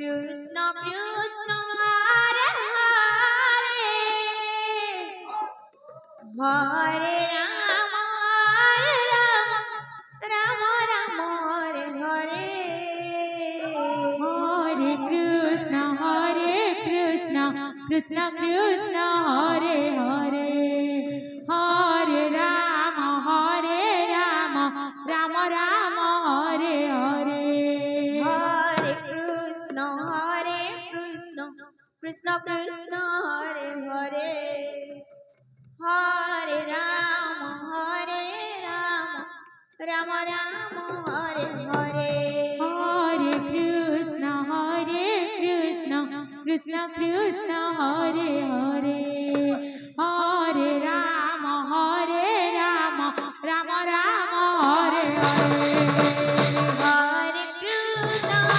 Krishna Krishna Hare Hare Hare Rama Rama Rama Hare Hare Hare Krishna Krishna Krishna Hare Hare Hare Rama Rama Rama Hare Hare Hare Krishna Krishna Krishna Hare Hare Hare Rama Rama Rama Hare Hare Hare Krishna Krishna Krishna Hare Hare Hare Rama Rama Rama Hare Hare Hare Krishna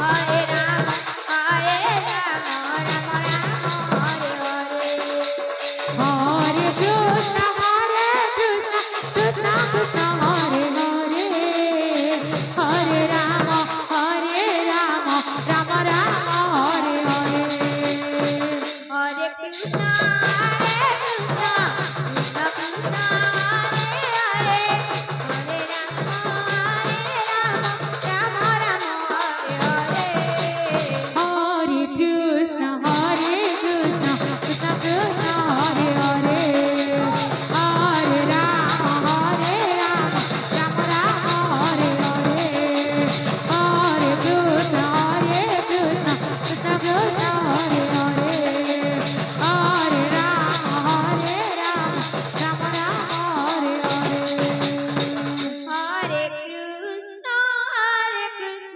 Hare